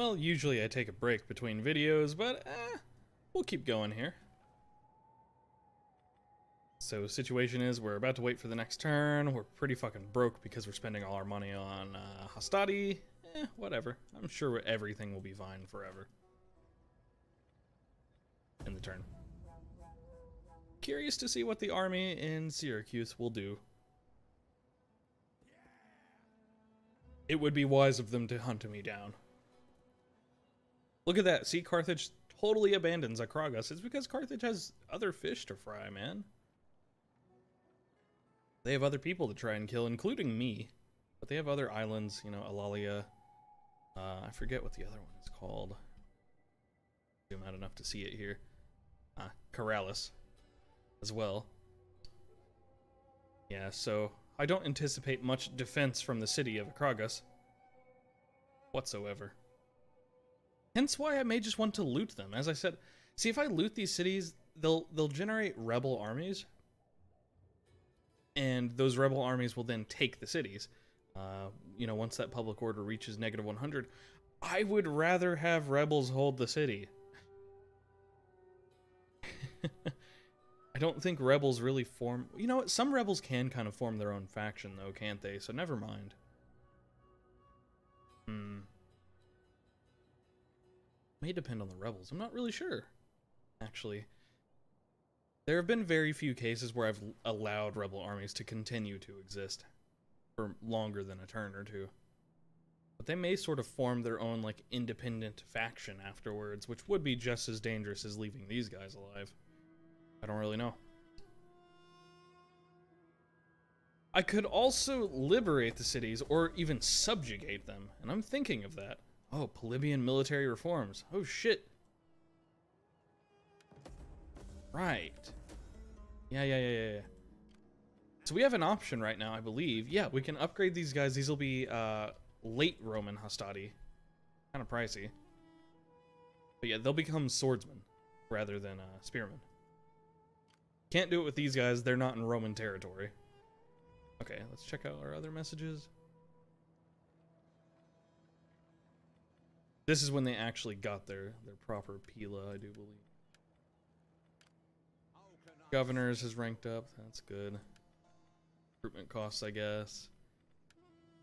Well, usually I take a break between videos, but we'll keep going here. So situation is, we're about to wait for the next turn. We're pretty fucking broke because we're spending all our money on Hastati. Whatever. I'm sure everything will be fine forever. In the turn. Curious to see what the army in Syracuse will do. It would be wise of them to hunt me down. Look at that. See, Carthage totally abandons Acragas. It's because Carthage has other fish to fry, man. They have other people to try and kill, including me. But they have other islands, you know, Alalia. I forget what the other one is called. Zoom out enough to see it here. Corrales as well. Yeah, so I don't anticipate much defense from the city of Acragas whatsoever. Hence why I may just want to loot them. As I said, see, if I loot these cities, they'll generate rebel armies, and those rebel armies will then take the cities. You know, once that public order reaches -100, I would rather have rebels hold the city. I don't think rebels really form... You know what? Some rebels can kind of form their own faction, though, can't they? So never mind. May depend on the rebels. I'm not really sure, actually. There have been very few cases where I've allowed rebel armies to continue to exist for longer than a turn or two. But they may sort of form their own, like, independent faction afterwards, which would be just as dangerous as leaving these guys alive. I don't really know. I could also liberate the cities, or even subjugate them, and I'm thinking of that. Oh, Polybian military reforms. Oh, shit. Right. Yeah. So we have an option right now, I believe. Yeah, we can upgrade these guys. These will be late Roman Hastati. Kind of pricey. But yeah, they'll become swordsmen rather than spearmen. Can't do it with these guys. They're not in Roman territory. Okay, let's check out our other messages. This is when they actually got their proper Pila, I do believe. Governors has ranked up. That's good. Recruitment costs, I guess.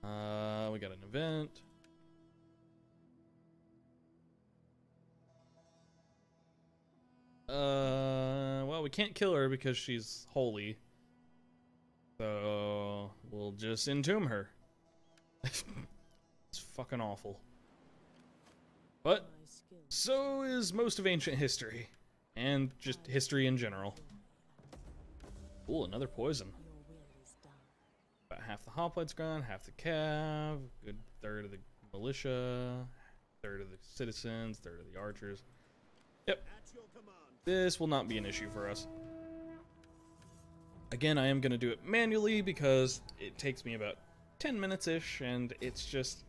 We got an event. Well, we can't kill her because she's holy. So, we'll just entomb her. It's fucking awful. But, so is most of ancient history. And just history in general. Ooh, another poison. About half the hoplites gone, half the cav, good third of the militia, third of the citizens, third of the archers. Yep. This will not be an issue for us. Again, I am going to do it manually because it takes me about 10 minutes-ish, and it's just...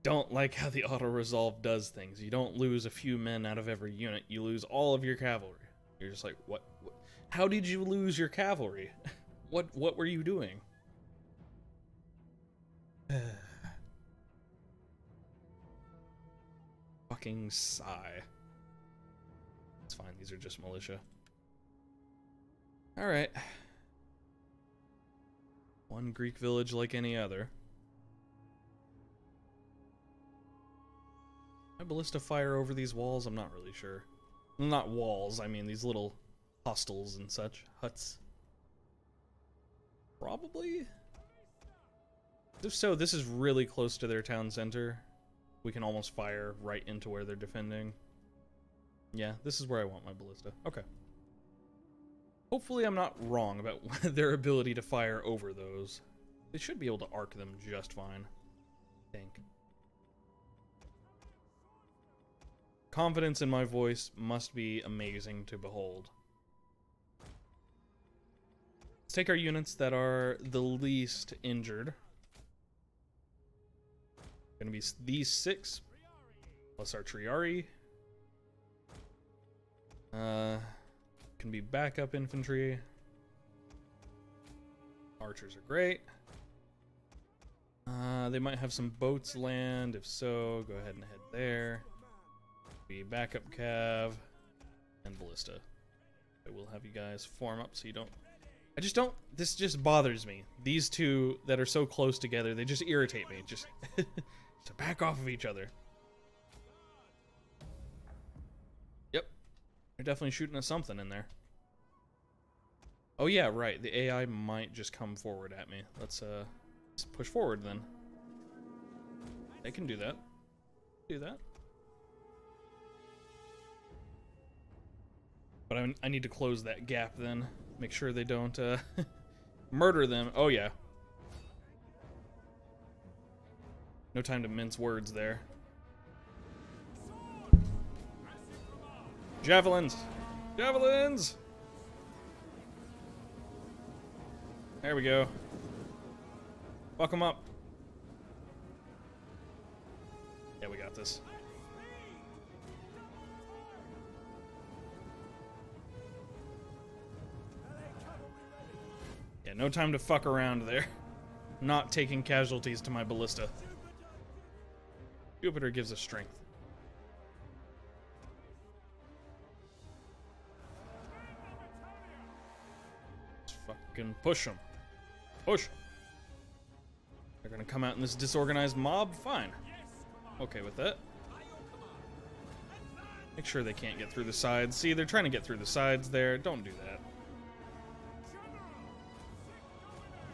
Don't like how the auto-resolve does things. You don't lose a few men out of every unit, you lose all of your cavalry. You're just like, what? How did you lose your cavalry? What were you doing? Fucking sigh. It's fine, these are just militia. Alright. One Greek village like any other. My ballista fire over these walls? I'm not really sure. Not walls, I mean these little hostels and such. Huts. Probably? If so, this is really close to their town center. We can almost fire right into where they're defending. Yeah, this is where I want my ballista. Okay. Hopefully I'm not wrong about their ability to fire over those. They should be able to arc them just fine, I think. Confidence in my voice must be amazing to behold. Let's take our units that are the least injured. Gonna be these 6 plus our Triari. Can be backup infantry. Archers are great. They might have some boats land. If so, go ahead and head there. Be backup cav and ballista. I will have you guys form up so you don't... I just don't... This just bothers me. These two that are so close together, they just irritate me. Just to back off of each other. Yep. They're definitely shooting at something in there. Oh yeah, right. The AI might just come forward at me. Let's push forward then. They can do that. Do that. But I need to close that gap then. Make sure they don't murder them. Oh yeah. No time to mince words there. Javelins! Javelins! There we go. Fuck them up. Yeah, we got this. Yeah, no time to fuck around there. Not taking casualties to my ballista. Jupiter gives us strength. Let's fucking push them. Push. They're gonna come out in this disorganized mob? Fine. Okay with that. Make sure they can't get through the sides. See, they're trying to get through the sides there. Don't do that.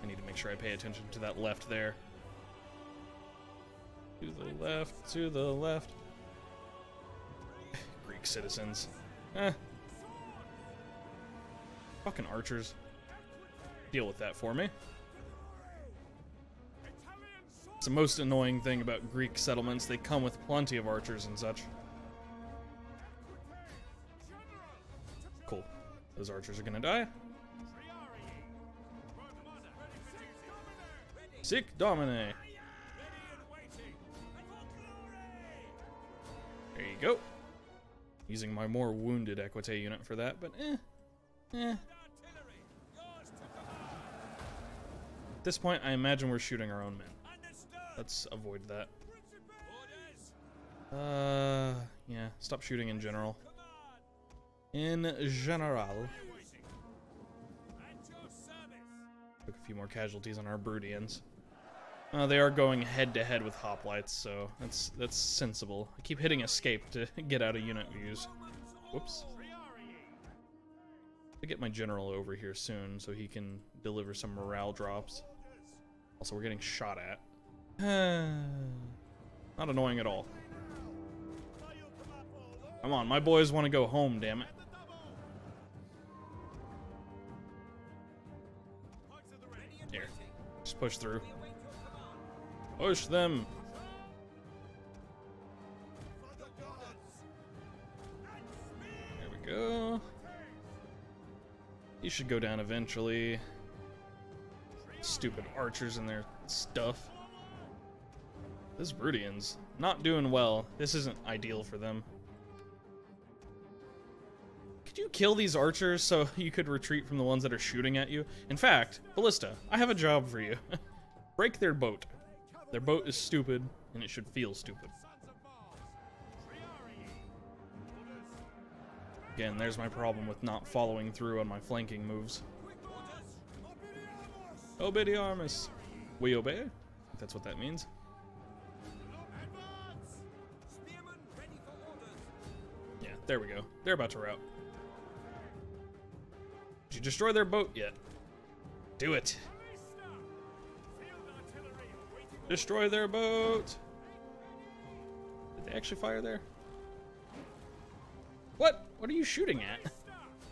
I need to make sure I pay attention to that left there. To the left, to the left. Greek citizens. Fucking archers. Deal with that for me. It's the most annoying thing about Greek settlements. They come with plenty of archers and such. Cool. Those archers are gonna die. Sic Domine. There you go. Using my more wounded Equite unit for that, but At this point, I imagine we're shooting our own men. Let's avoid that. Yeah, stop shooting in general. In general. Took a few more casualties on our Brudians. They are going head-to-head with hoplites, so that's sensible. I keep hitting escape to get out of unit views. Whoops. I'll get my general over here soon so he can deliver some morale drops. Also, we're getting shot at. Not annoying at all. Come on, my boys want to go home, damn it. Here, just push through. Push them. There we go. He should go down eventually. Stupid archers and their stuff. This Brudians, not doing well. This isn't ideal for them. Could you kill these archers so you could retreat from the ones that are shooting at you? In fact, Ballista, I have a job for you. Break their boat. Their boat is stupid, and it should feel stupid. Again, there's my problem with not following through on my flanking moves. Obediarmus. We obey? I think that's what that means. Yeah, there we go. They're about to rout. Did you destroy their boat yet? Do it. Destroy their boat. Did they actually fire there? What? What are you shooting at?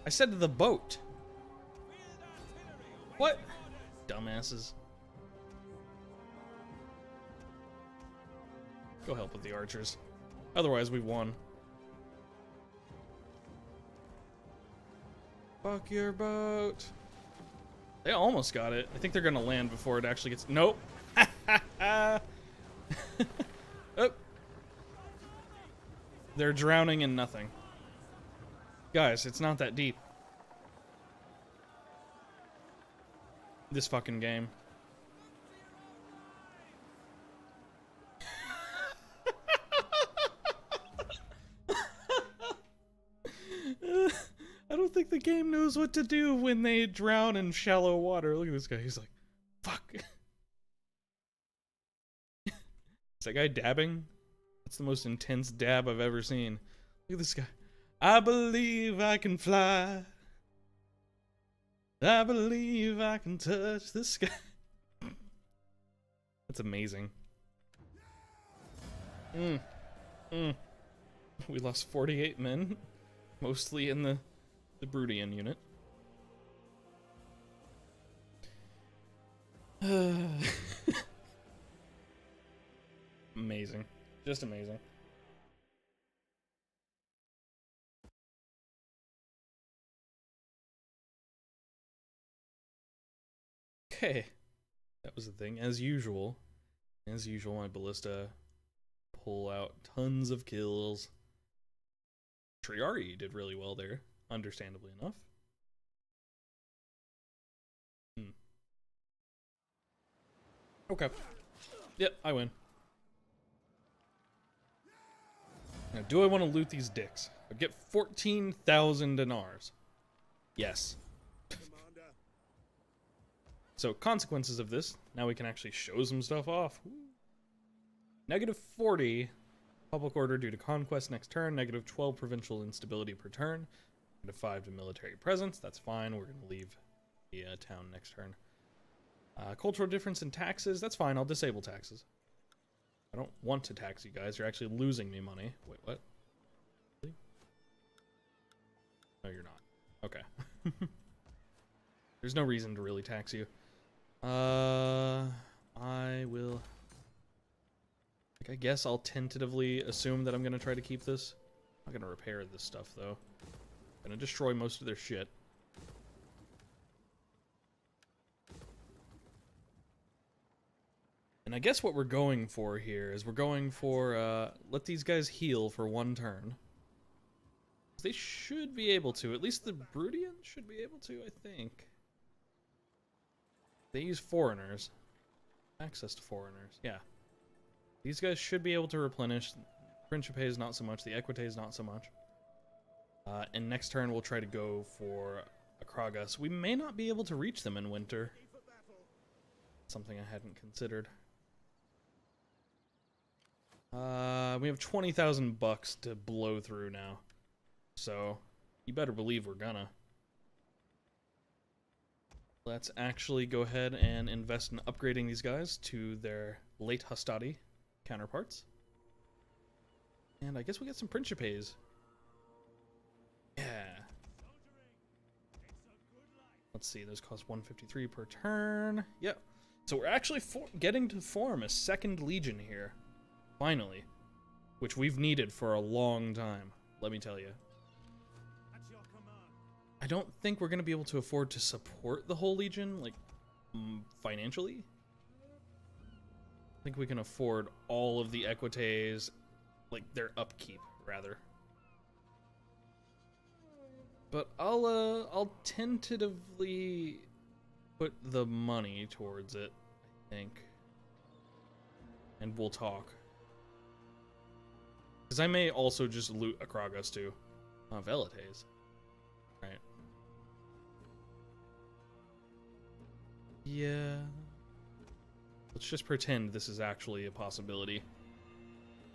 I said the boat. What? Dumbasses. Go help with the archers. Otherwise, we won. Fuck your boat. They almost got it. I think they're gonna land before it actually gets... Nope. Oh. They're drowning in nothing. Guys, it's not that deep. This fucking game. the game knows what to do when they drown in shallow water. Look at this guy. He's like, fuck. Is that guy dabbing? That's the most intense dab I've ever seen. Look at this guy. I believe I can fly. I believe I can touch the sky. That's amazing. We lost 48 men, mostly in the Brutian unit. Amazing. Just amazing. Okay. That was the thing. As usual, my ballista pull out tons of kills. Triari did really well there, understandably enough. Okay. Yep, I win. Now, do I want to loot these dicks? I get 14,000 dinars. Yes. So, consequences of this. Now we can actually show some stuff off. Woo. -40 public order due to conquest next turn. -12 provincial instability per turn. -5 to military presence. That's fine. We're going to leave the town next turn. Cultural difference in taxes. That's fine. I'll disable taxes. I don't want to tax you guys. You're actually losing me money. Wait, what? Really? No, you're not. Okay. There's no reason to really tax you. I will... I guess I'll tentatively assume that I'm going to try to keep this. I'm not going to repair this stuff, though. I'm going to destroy most of their shit. And I guess what we're going for here is we're going for, let these guys heal for 1 turn. They should be able to. At least the Brutians should be able to, I think. They use foreigners. Access to foreigners, yeah. These guys should be able to replenish. Principes not so much. The Equites not so much. And next turn we'll try to go for Akragas. We may not be able to reach them in winter. Something I hadn't considered. We have 20,000 bucks to blow through now. So, you better believe we're gonna. Let's actually go ahead and invest in upgrading these guys to their late Hastati counterparts. And I guess we get some Principes. Yeah. Let's see, those cost 153 per turn. Yep. So we're actually getting to form a 2nd Legion here. Finally. Which we've needed for a long time, let me tell you. I don't think we're going to be able to afford to support the whole Legion, like, financially. I think we can afford all of the Equites, like, their upkeep, rather. But I'll tentatively put the money towards it, I think. And we'll talk. Because I may also just loot Akragas, too. Velites. Right. Yeah. Let's just pretend this is actually a possibility.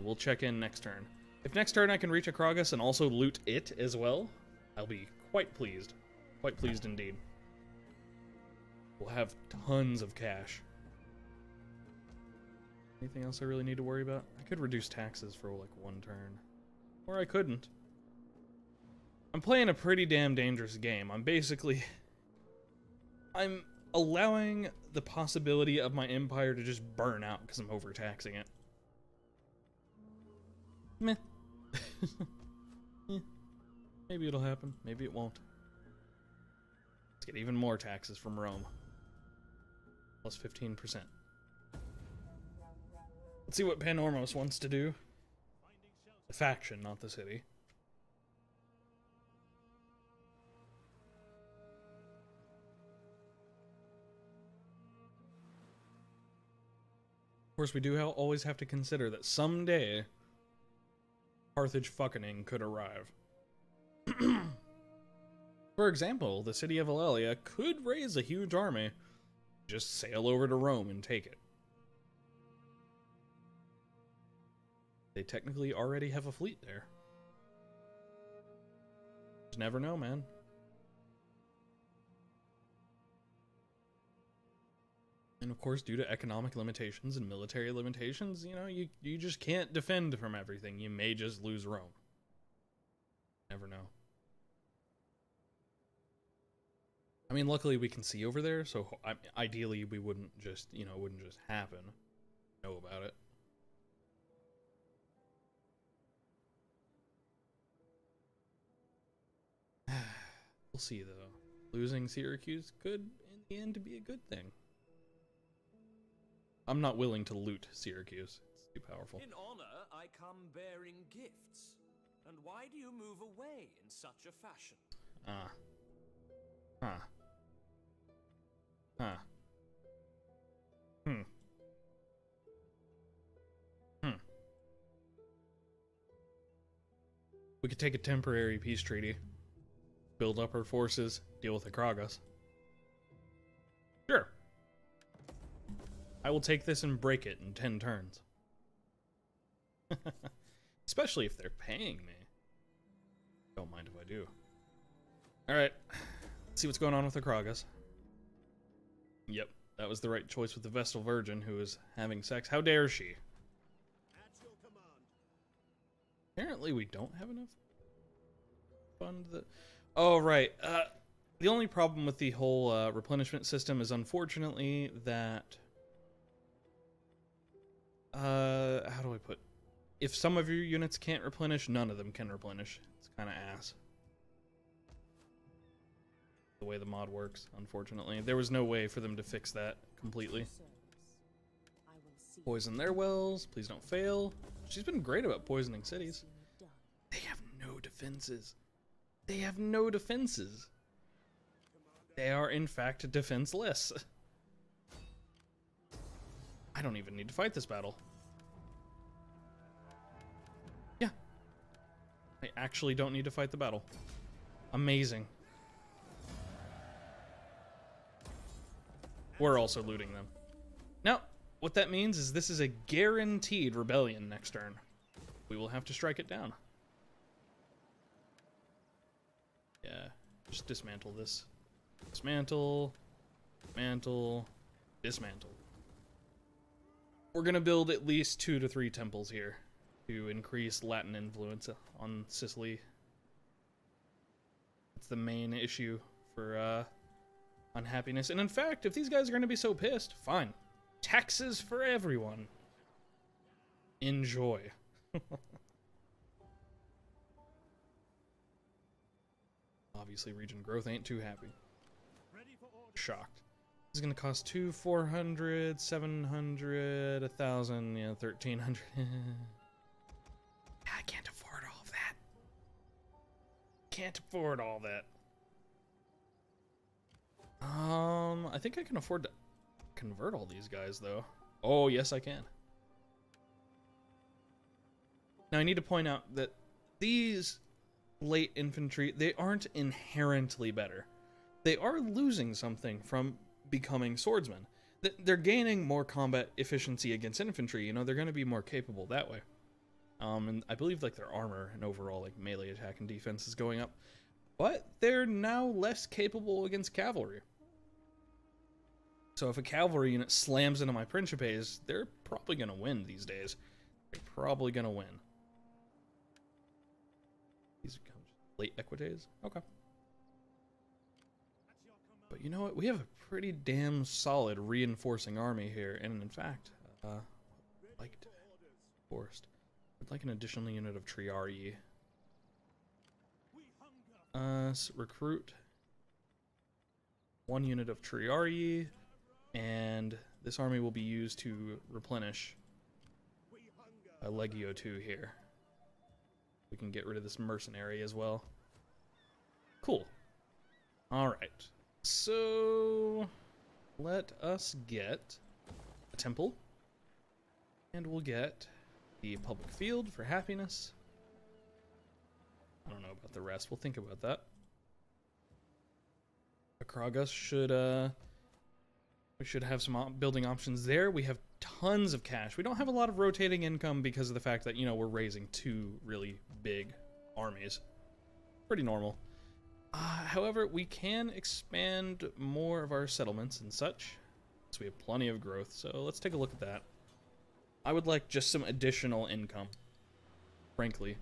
We'll check in next turn. If next turn I can reach Akragas and also loot it as well, I'll be quite pleased. Quite pleased indeed. We'll have tons of cash. Anything else I really need to worry about? I could reduce taxes for like 1 turn. Or I couldn't. I'm playing a pretty damn dangerous game. I'm allowing the possibility of my empire to just burn out because I'm overtaxing it. Meh. Yeah. Maybe it'll happen. Maybe it won't. Let's get even more taxes from Rome. Plus 15%. Let's see what Panormos wants to do. The faction, not the city. Of course, we do always have to consider that someday Carthage fucking could arrive. For example, the city of Aurelia could raise a huge army, just sail over to Rome and take it. They technically already have a fleet there. Just never know, man. And of course, due to economic limitations and military limitations, you know, you just can't defend from everything. You may just lose Rome. Never know. I mean, luckily we can see over there, so ideally we wouldn't just, you know, it wouldn't just happen. Know about it. We'll see, though. Losing Syracuse could, in the end, be a good thing. I'm not willing to loot Syracuse. It's too powerful. In honor, I come bearing gifts. And why do you move away in such a fashion? Ah. Huh. Huh. Hmm. Hmm. We could take a temporary peace treaty, build up our forces, deal with the Kragas. Sure. I will take this and break it in 10 turns. Especially if they're paying me. Don't mind if I do. Alright. Let's see what's going on with the Kragas. Yep, that was the right choice with the Vestal Virgin who is having sex. How dare she? At your command. Apparently we don't have enough fund that... Oh, right. The only problem with the whole replenishment system is unfortunately that... how do I put... If some of your units can't replenish, none of them can replenish. It's kind of ass. The way the mod works, unfortunately. There was no way for them to fix that completely. Poison their wells. Please don't fail. She's been great about poisoning cities. They have no defenses. They have no defenses. They are, in fact, defenseless. I don't even need to fight this battle. Yeah. I actually don't need to fight the battle. Amazing. We're also looting them. Now, what that means is this is a guaranteed rebellion next turn. We will have to strike it down. Yeah, just dismantle this. Dismantle, dismantle, dismantle. We're gonna build at least 2 to 3 temples here to increase Latin influence on Sicily. That's the main issue for unhappiness. And in fact, if these guys are gonna be so pissed, fine. Taxes for everyone. Enjoy. Obviously, region growth ain't too happy. Shocked. This is gonna cost 2, 400, 700, 1,000, yeah, 1,300. I can't afford all of that. Can't afford all that. I think I can afford to convert all these guys, though. Oh, yes, I can. Now, I need to point out that these late infantry, they aren't inherently better. They are losing something from becoming swordsmen. They're gaining more combat efficiency against infantry. You know, they're going to be more capable that way. And I believe, like, their armor and overall, like, melee attack and defense is going up. But they're now less capable against cavalry. So if a cavalry unit slams into my Principes, they're probably going to win these days. They're probably going to win. These are late Equites? Okay. But you know what? We have a pretty damn solid reinforcing army here. And in fact, I'd like an additional unit of Triarii. Recruit 1 unit of Triarii, and this army will be used to replenish a Legio 2 here. We can get rid of this mercenary as well. Cool. Alright. So, let us get a temple. And we'll get the public field for happiness. I don't know about the rest. We'll think about that. Kragas should we should have some building options there. We have tons of cash. We don't have a lot of rotating income because of the fact that, you know, we're raising 2 really big armies. Pretty normal. However, we can expand more of our settlements and such. So we have plenty of growth. So let's take a look at that. I would like just some additional income, frankly.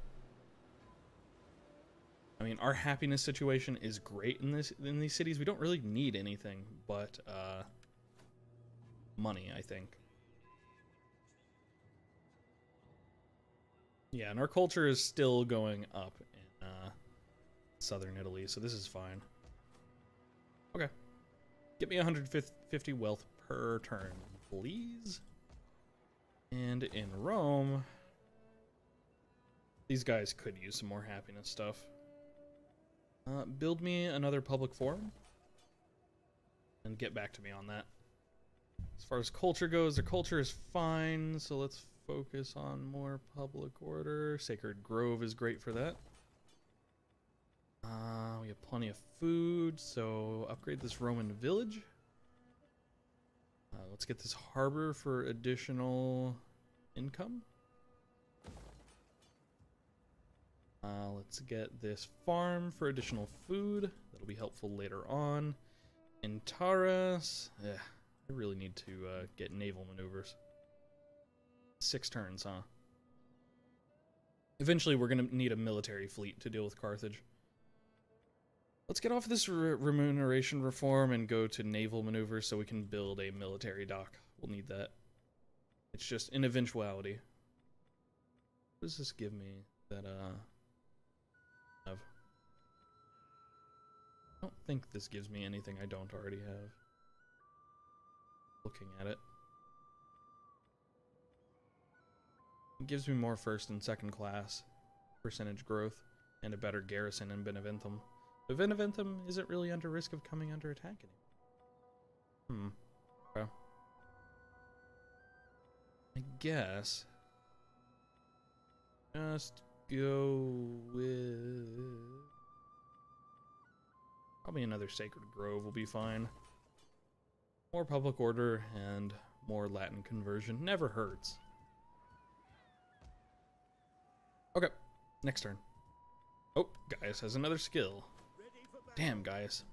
I mean, our happiness situation is great in these cities. We don't really need anything but money, I think. Yeah, and our culture is still going up in southern Italy, so this is fine. Okay. Get me 150 wealth per turn, please. And in Rome, these guys could use some more happiness stuff. Build me another public forum and get back to me on that. As far as culture goes, their culture is fine, so let's focus on more public order. Sacred Grove is great for that. We have plenty of food, so upgrade this Roman village. Let's get this harbor for additional income. Let's get this farm for additional food. That'll be helpful later on. Intaras. I really need to get naval maneuvers. 6 turns, huh? Eventually, we're going to need a military fleet to deal with Carthage. Let's get off this remuneration reform and go to naval maneuvers so we can build a military dock. We'll need that. It's just an eventuality. What does this give me that, have? I don't think this gives me anything I don't already have. Looking at it. It gives me more first and second class percentage growth and a better garrison in Beneventum. But Beneventum isn't really under risk of coming under attack anymore. Okay. I guess just go with probably another Sacred Grove will be fine. More public order and more Latin conversion never hurts. Okay, next turn. Oh, Gaius has another skill. Damn, Gaius.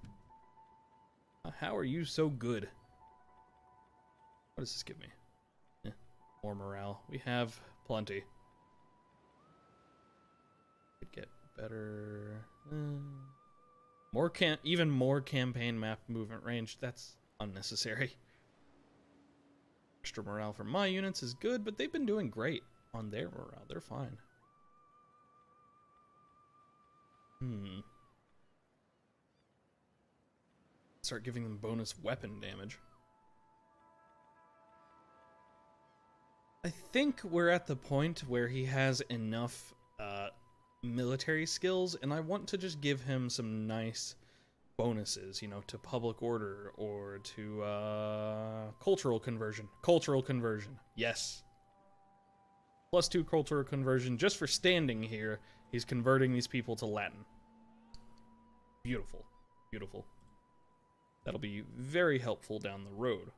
How are you so good? What does this give me? More morale. We have plenty. Could get better. Even more campaign map movement range. That's unnecessary. Extra morale for my units is good, but they've been doing great on their morale. They're fine. Start giving them bonus weapon damage. I think we're at the point where he has enough military skills, and I want to just give him some nice bonuses, you know, to public order or to cultural conversion. Cultural conversion, yes. +2 cultural conversion just for standing here. He's converting these people to Latin. Beautiful, beautiful. That'll be very helpful down the road.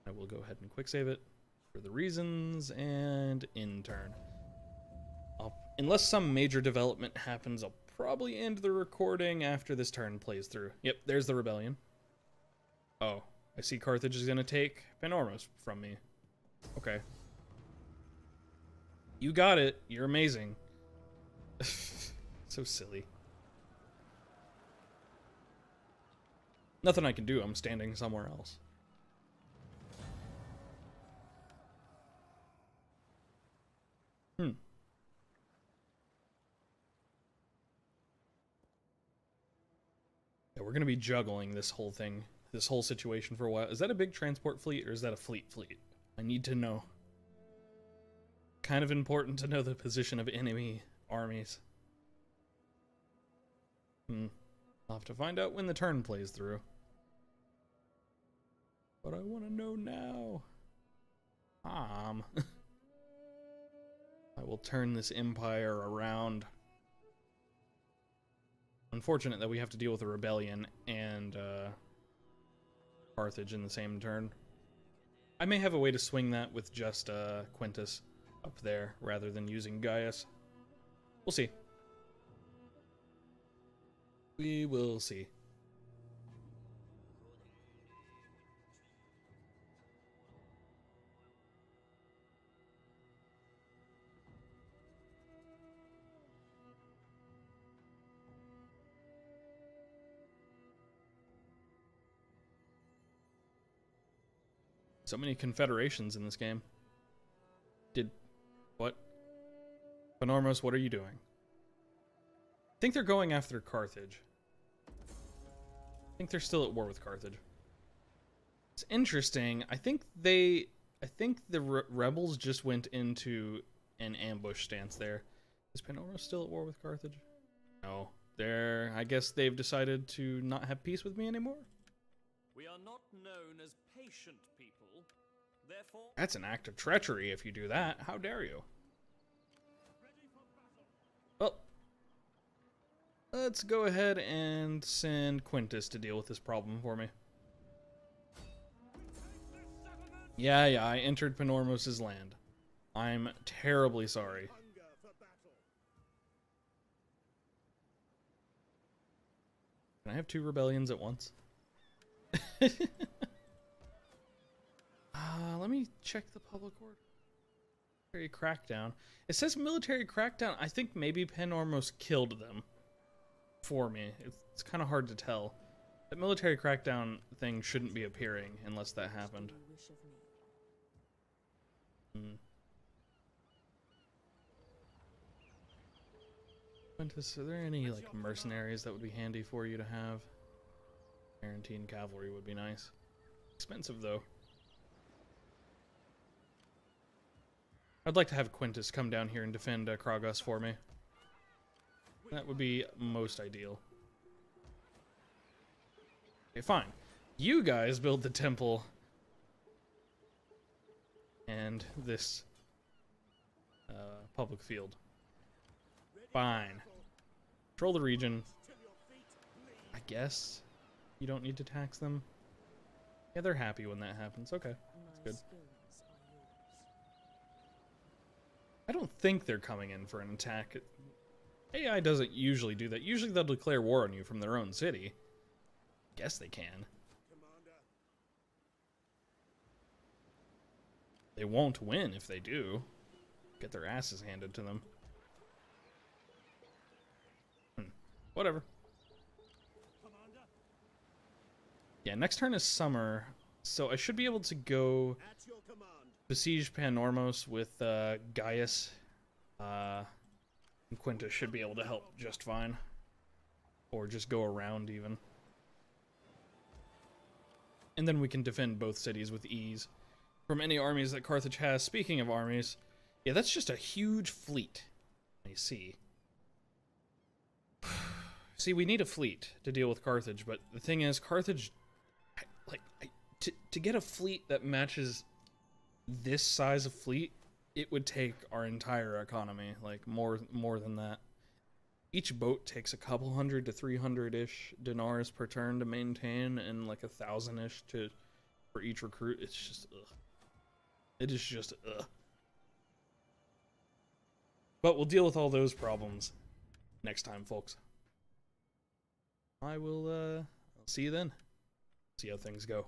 I will go ahead and quick save it for the reasons and in turn. Unless some major development happens, I'll probably end the recording after this turn plays through. Yep, there's the rebellion. Oh, I see Carthage is going to take Panormus from me. Okay. You got it. You're amazing. So silly. Nothing I can do. I'm standing somewhere else. Yeah, we're gonna be juggling this whole thing, this whole situation for a while. Is that a big transport fleet or is that a fleet? I need to know. Kind of important to know the position of enemy armies. I'll have to find out when the turn plays through. But I want to know now. I will turn this empire around. unfortunate that we have to deal with a rebellion and Carthage in the same turn. I may have a way to swing that with just Quintus up there rather than using Gaius. We'll see. We will see. So many confederations in this game. What? Panormos, what are you doing? I think they're going after Carthage. I think they're still at war with Carthage. It's interesting. I think the rebels just went into an ambush stance there. Is Panormos still at war with Carthage? No. I guess they've decided to not have peace with me anymore? We are not known as patient people, therefore... That's an act of treachery if you do that. How dare you? Well, let's go ahead and send Quintus to deal with this problem for me. Yeah, I entered Panormos' land. I'm terribly sorry. Can I have 2 rebellions at once? Let me check the public order. Military crackdown. It says military crackdown. I think maybe Panormos killed them for me. It's kind of hard to tell. That military crackdown thing shouldn't be appearing unless that happened. Quintus, are there any like mercenaries that would be handy for you to have? Guaranteed cavalry would be nice. Expensive though. I'd like to have Quintus come down here and defend Kragos for me. That would be most ideal. Okay, fine. You guys build the temple and this public field. Fine. Control the region. I guess you don't need to tax them. Yeah, they're happy when that happens. Okay, that's good. I don't think they're coming in for an attack. AI doesn't usually do that. Usually they'll declare war on you from their own city. Guess they can. They won't win if they do. Get their asses handed to them. Whatever. Yeah, next turn is summer, so I should be able to go besiege Panormos with Gaius. And Quintus should be able to help just fine. Or just go around even. And then we can defend both cities with ease from any armies that Carthage has. Speaking of armies, yeah, that's just a huge fleet. I see. See, we need a fleet to deal with Carthage, but the thing is, Carthage, to get a fleet that matches this size of fleet, it would take our entire economy, like more than that. Each boat takes a couple hundred to 300-ish dinars per turn to maintain, and like 1,000-ish for each recruit. It's just ugh. It is just ugh. But we'll deal with all those problems next time, folks. I will, I'll see you then. See how things go.